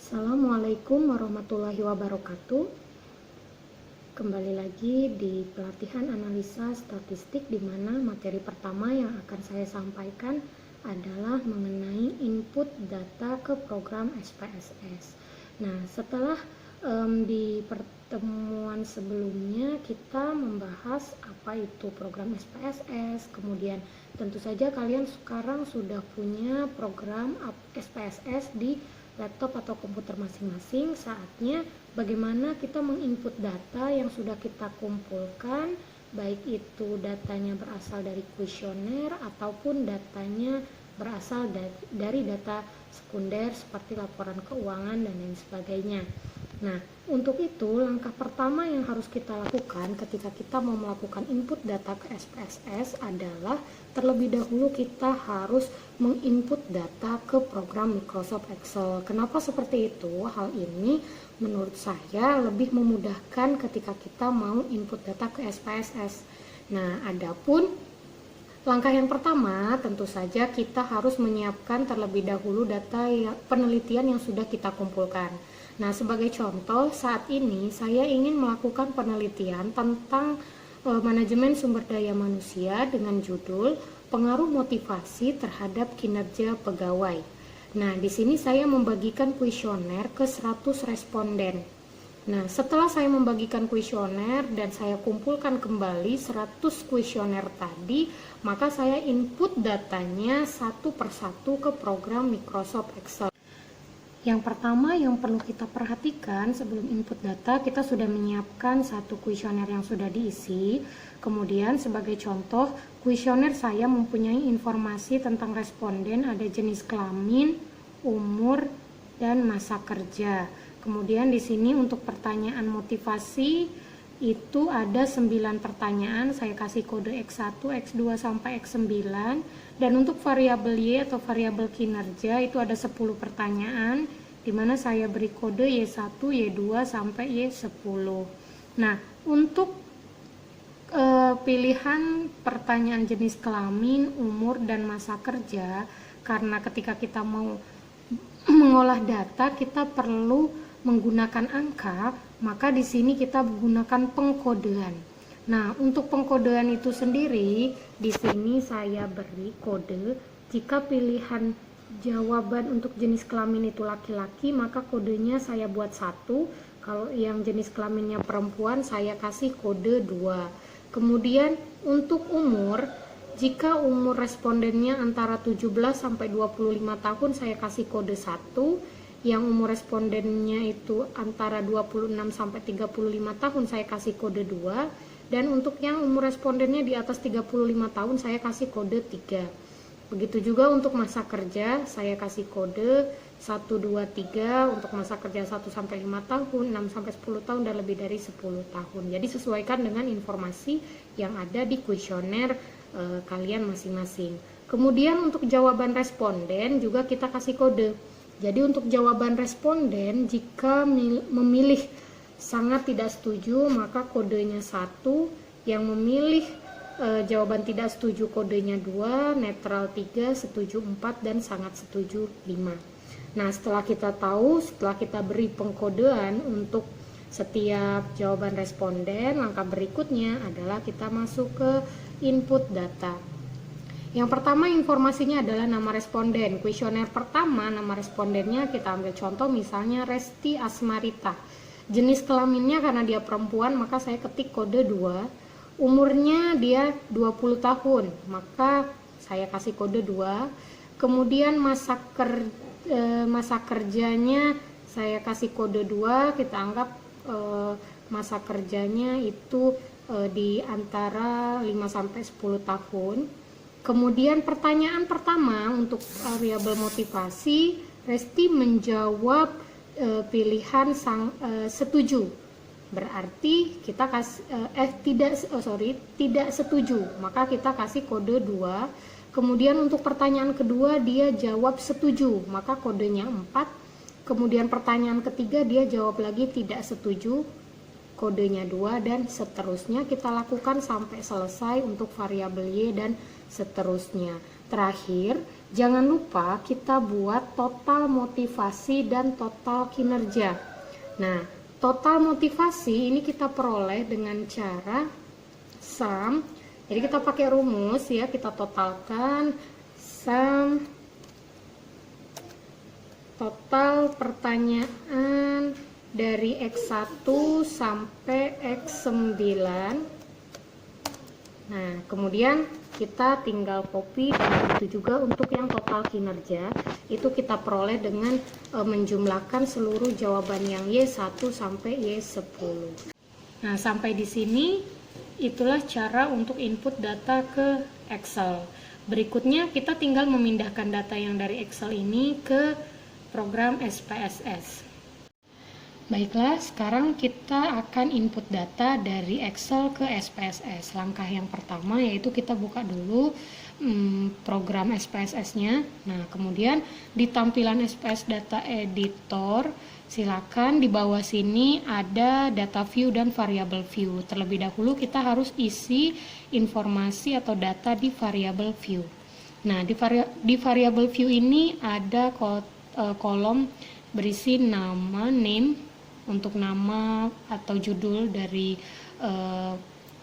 Assalamualaikum warahmatullahi wabarakatuh. Kembali lagi di pelatihan analisa statistik, di mana materi pertama yang akan saya sampaikan adalah mengenai input data ke program SPSS. Nah, setelah di pertemuan sebelumnya kita membahas apa itu program SPSS, kemudian tentu saja kalian sekarang sudah punya program SPSS di laptop atau komputer masing-masing. Saatnya bagaimana kita menginput data yang sudah kita kumpulkan, baik itu datanya berasal dari kuesioner ataupun datanya berasal dari data sekunder seperti laporan keuangan dan lain sebagainya. Nah, untuk itu langkah pertama yang harus kita lakukan ketika kita mau melakukan input data ke SPSS adalah terlebih dahulu kita harus menginput data ke program Microsoft Excel. Kenapa seperti itu? Hal ini menurut saya lebih memudahkan ketika kita mau input data ke SPSS. Nah, adapun langkah yang pertama tentu saja kita harus menyiapkan terlebih dahulu data penelitian yang sudah kita kumpulkan. Nah, sebagai contoh, saat ini saya ingin melakukan penelitian tentang manajemen sumber daya manusia dengan judul pengaruh motivasi terhadap kinerja pegawai. Nah, di sini saya membagikan kuesioner ke 100 responden. Nah, setelah saya membagikan kuesioner dan saya kumpulkan kembali 100 kuesioner tadi, maka saya input datanya satu persatu ke program Microsoft Excel. Yang pertama yang perlu kita perhatikan sebelum input data, kita sudah menyiapkan satu kuesioner yang sudah diisi. Kemudian sebagai contoh, kuesioner saya mempunyai informasi tentang responden, ada jenis kelamin, umur, dan masa kerja. Kemudian di sini untuk pertanyaan motivasi itu ada 9 pertanyaan, saya kasih kode X1, X2 sampai X9, dan untuk variabel Y atau variabel kinerja itu ada 10 pertanyaan, di mana saya beri kode Y1, Y2 sampai Y10. Nah, untuk pilihan pertanyaan jenis kelamin, umur, dan masa kerja, karena ketika kita mau mengolah data kita perlu menggunakan angka, maka di sini kita menggunakan pengkodean. Nah, untuk pengkodean itu sendiri, di sini saya beri kode jika pilihan jawaban untuk jenis kelamin itu laki-laki, maka kodenya saya buat 1. Kalau yang jenis kelaminnya perempuan, saya kasih kode 2. Kemudian untuk umur, jika umur respondennya antara 17 sampai 25 tahun, saya kasih kode 1. Yang umur respondennya itu antara 26 sampai 35 tahun, saya kasih kode 2. Dan untuk yang umur respondennya di atas 35 tahun, saya kasih kode 3. Begitu juga untuk masa kerja, saya kasih kode 1, 2, 3. Untuk masa kerja 1 sampai 5 tahun, 6 sampai 10 tahun, dan lebih dari 10 tahun. Jadi sesuaikan dengan informasi yang ada di kuesioner kalian masing-masing. Kemudian untuk jawaban responden juga kita kasih kode. Jadi untuk jawaban responden, jika memilih sangat tidak setuju, maka kodenya 1. Yang memilih jawaban tidak setuju kodenya 2, netral 3, setuju 4, dan sangat setuju 5. Nah, setelah kita tahu, setelah kita beri pengkodean untuk setiap jawaban responden, langkah berikutnya adalah kita masuk ke input data. Yang pertama informasinya adalah nama responden. Kuesioner pertama, nama respondennya kita ambil contoh misalnya Resti Asmarita. Jenis kelaminnya karena dia perempuan, maka saya ketik kode 2. Umurnya dia 20 tahun, maka saya kasih kode 2. Kemudian masa kerjanya saya kasih kode 2. Kita anggap masa kerjanya itu di antara 5 sampai 10 tahun. Kemudian pertanyaan pertama untuk variabel motivasi, Resti menjawab pilihan setuju. Berarti kita tidak setuju, maka kita kasih kode 2. Kemudian untuk pertanyaan kedua dia jawab setuju, maka kodenya 4. Kemudian pertanyaan ketiga dia jawab lagi tidak setuju, kodenya 2, dan seterusnya kita lakukan sampai selesai untuk variabel Y dan seterusnya. terakhir, jangan lupa kita buat total motivasi dan total kinerja. Nah, total motivasi ini kita peroleh dengan cara sum. Jadi kita pakai rumus ya, kita totalkan sum total pertanyaan dari X1 sampai X9. Nah, kemudian kita tinggal copy, dan itu juga untuk yang total kinerja itu kita peroleh dengan menjumlahkan seluruh jawaban yang Y1 sampai Y10. Nah, sampai di sini itulah cara untuk input data ke Excel. Berikutnya kita tinggal memindahkan data yang dari Excel ini ke program SPSS. Baiklah, sekarang kita akan input data dari Excel ke SPSS. Langkah yang pertama yaitu kita buka dulu program SPSS-nya. Nah, kemudian di tampilan SPS Data Editor, silakan di bawah sini ada data view dan variable view. Terlebih dahulu kita harus isi informasi atau data di variable view. Nah, di variable view ini ada kolom berisi nama, name, untuk nama atau judul dari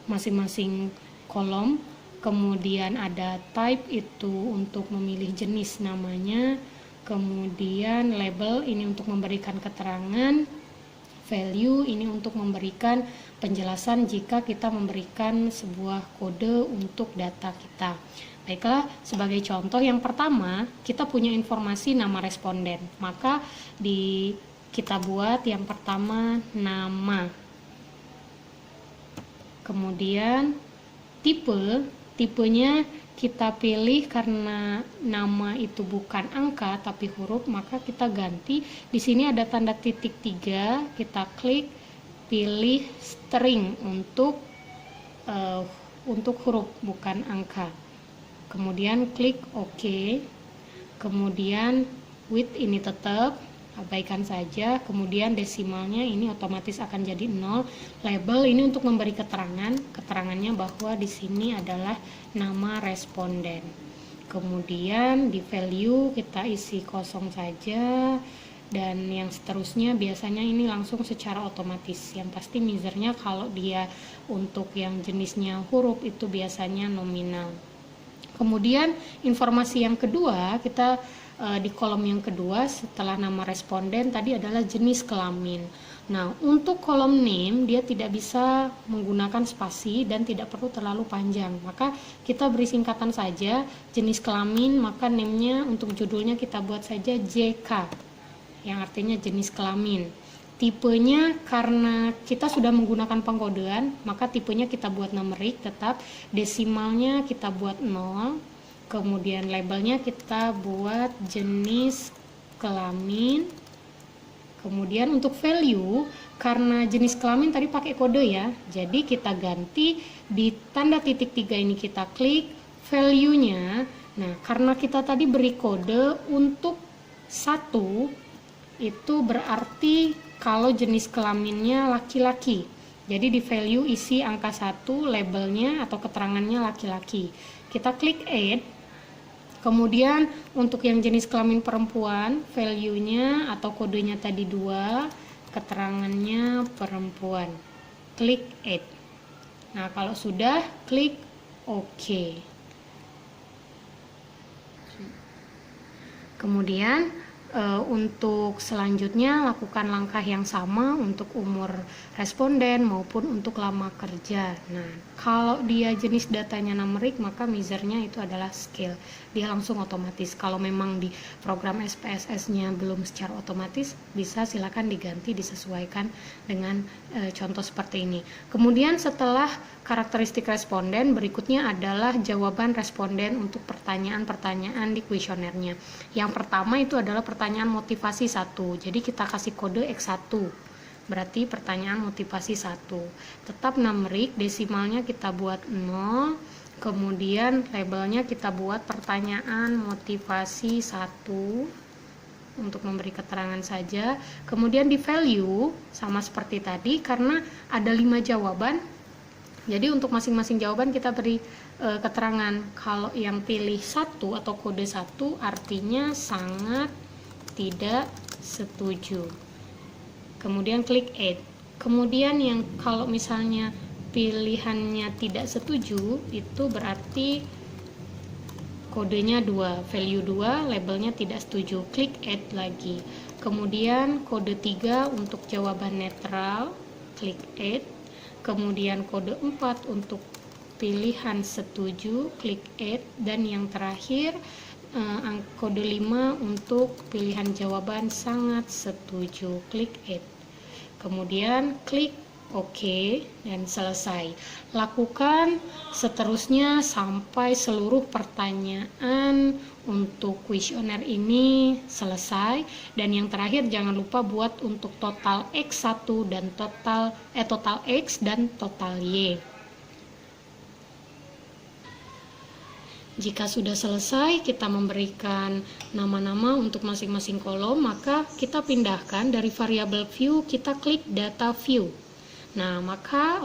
masing-masing kolom. Kemudian ada type, itu untuk memilih jenis namanya. Kemudian label, ini untuk memberikan keterangan. Value, ini untuk memberikan penjelasan jika kita memberikan sebuah kode untuk data kita. Baiklah, sebagai contoh yang pertama, kita punya informasi nama responden. Maka kita buat yang pertama nama. Kemudian tipenya kita pilih karena nama itu bukan angka tapi huruf, maka kita ganti. Di sini ada tanda titik 3, kita klik, pilih string untuk huruf bukan angka. Kemudian klik OK. Kemudian width ini tetap, abaikan saja. Kemudian desimalnya ini otomatis akan jadi 0. Label ini untuk memberi keterangannya bahwa di sini adalah nama responden. Kemudian di value kita isi kosong saja, dan yang seterusnya biasanya ini langsung secara otomatis. Yang pasti misernya kalau dia untuk yang jenisnya huruf itu biasanya nominal. Kemudian informasi yang kedua, kita di kolom yang kedua setelah nama responden tadi adalah jenis kelamin. Nah, untuk kolom name dia tidak bisa menggunakan spasi dan tidak perlu terlalu panjang. Maka kita beri singkatan saja jenis kelamin, maka name-nya untuk judulnya kita buat saja JK, yang artinya jenis kelamin. Tipenya karena kita sudah menggunakan pengkodean, maka tipenya kita buat numerik tetap, desimalnya kita buat 0. Kemudian labelnya kita buat jenis kelamin. Kemudian untuk value, karena jenis kelamin tadi pakai kode ya, jadi kita ganti di tanda titik 3 ini kita klik value-nya. Nah, karena kita tadi beri kode untuk 1, itu berarti kalau jenis kelaminnya laki-laki. Jadi di value isi angka 1, labelnya atau keterangannya laki-laki. Kita klik add. Kemudian untuk yang jenis kelamin perempuan, value-nya atau kodenya tadi 2, keterangannya perempuan. Klik add. Nah, kalau sudah, klik OK. Kemudian untuk selanjutnya lakukan langkah yang sama untuk umur responden maupun untuk lama kerja. Nah, kalau dia jenis datanya numerik, maka misernya itu adalah scale, dia langsung otomatis. Kalau memang di program SPSS-nya belum secara otomatis, bisa silakan diganti, disesuaikan dengan contoh seperti ini. Kemudian setelah karakteristik responden, berikutnya adalah jawaban responden untuk pertanyaan-pertanyaan di kuesionernya. Yang pertama itu adalah pertanyaan motivasi 1. Jadi kita kasih kode X1. Berarti pertanyaan motivasi 1. Tetap numerik, desimalnya kita buat 0. Kemudian labelnya kita buat pertanyaan motivasi 1 untuk memberi keterangan saja. Kemudian di value sama seperti tadi, karena ada 5 jawaban, Jadi untuk masing-masing jawaban kita beri keterangan. Kalau yang pilih 1 atau kode 1 artinya sangat tidak setuju. Kemudian klik add. Kemudian yang kalau misalnya pilihannya tidak setuju, itu berarti kodenya 2, value 2, labelnya tidak setuju. Klik add lagi. Kemudian kode 3 untuk jawaban netral, klik add. Kemudian kode 4 untuk pilihan setuju, klik add. Dan yang terakhir kode 5 untuk pilihan jawaban sangat setuju, klik add. Kemudian klik OK dan selesai. Lakukan seterusnya sampai seluruh pertanyaan untuk kuesioner ini selesai. Dan yang terakhir jangan lupa buat untuk total X1 dan total X dan total Y. Jika sudah selesai, kita memberikan nama-nama untuk masing-masing kolom, maka kita pindahkan dari variabel view, kita klik data view. Nah, maka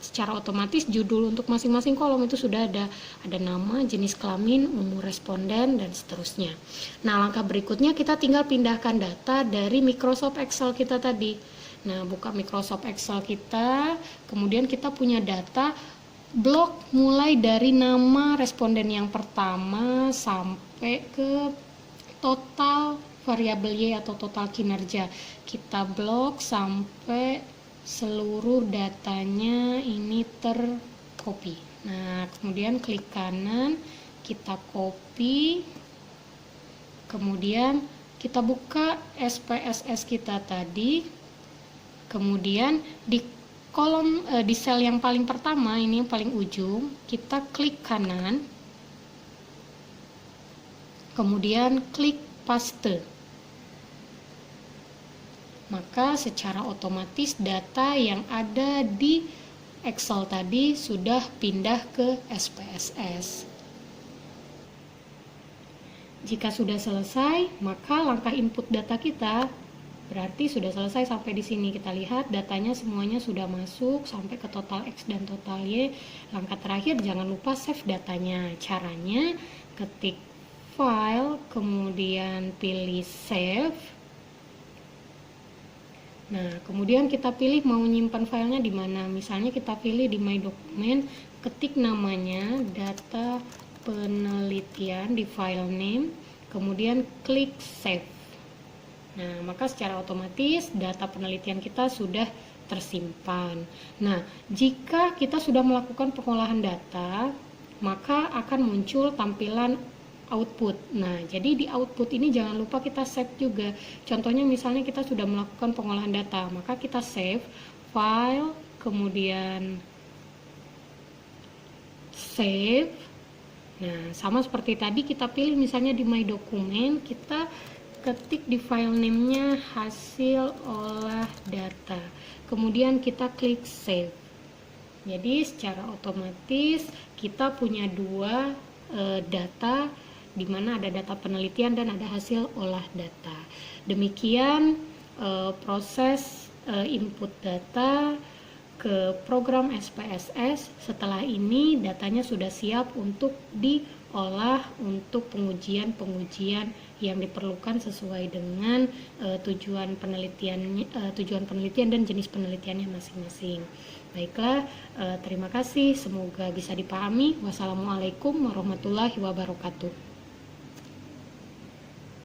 secara otomatis judul untuk masing-masing kolom itu sudah ada nama, jenis kelamin, umur responden, dan seterusnya. Nah, langkah berikutnya kita tinggal pindahkan data dari Microsoft Excel kita tadi. Nah, buka Microsoft Excel kita, kemudian kita punya data blok mulai dari nama responden yang pertama sampai ke total variabel Y atau total kinerja. Kita blok sampai seluruh datanya ini tercopy. Nah, kemudian klik kanan, kita copy, kemudian kita buka SPSS kita tadi, kemudian di kolom di sel yang paling pertama, ini yang paling ujung, kita klik kanan, kemudian klik paste. Maka secara otomatis data yang ada di Excel tadi sudah pindah ke SPSS. Jika sudah selesai, maka langkah input data kita berarti sudah selesai sampai di sini. Kita lihat datanya semuanya sudah masuk sampai ke total X dan total Y. Langkah terakhir jangan lupa save datanya. Caranya ketik file, kemudian pilih save. Nah, kemudian kita pilih mau nyimpan filenya di mana. Misalnya kita pilih di My Document, ketik namanya data penelitian di file name, kemudian klik save. Nah, maka secara otomatis data penelitian kita sudah tersimpan. Nah, jika kita sudah melakukan pengolahan data, maka akan muncul tampilan output. Nah, jadi di output ini jangan lupa kita save juga. Contohnya misalnya kita sudah melakukan pengolahan data, maka kita save file, kemudian save. Nah, sama seperti tadi kita pilih misalnya di My Document, kita ketik di file name-nya hasil olah data. Kemudian kita klik save. Jadi secara otomatis kita punya dua data, di mana ada data penelitian dan ada hasil olah data. Demikian proses input data ke program SPSS. Setelah ini datanya sudah siap untuk diolah untuk pengujian-pengujian yang diperlukan sesuai dengan tujuan penelitian dan jenis penelitiannya masing-masing. Baiklah, terima kasih. Semoga bisa dipahami. Wassalamualaikum warahmatullahi wabarakatuh.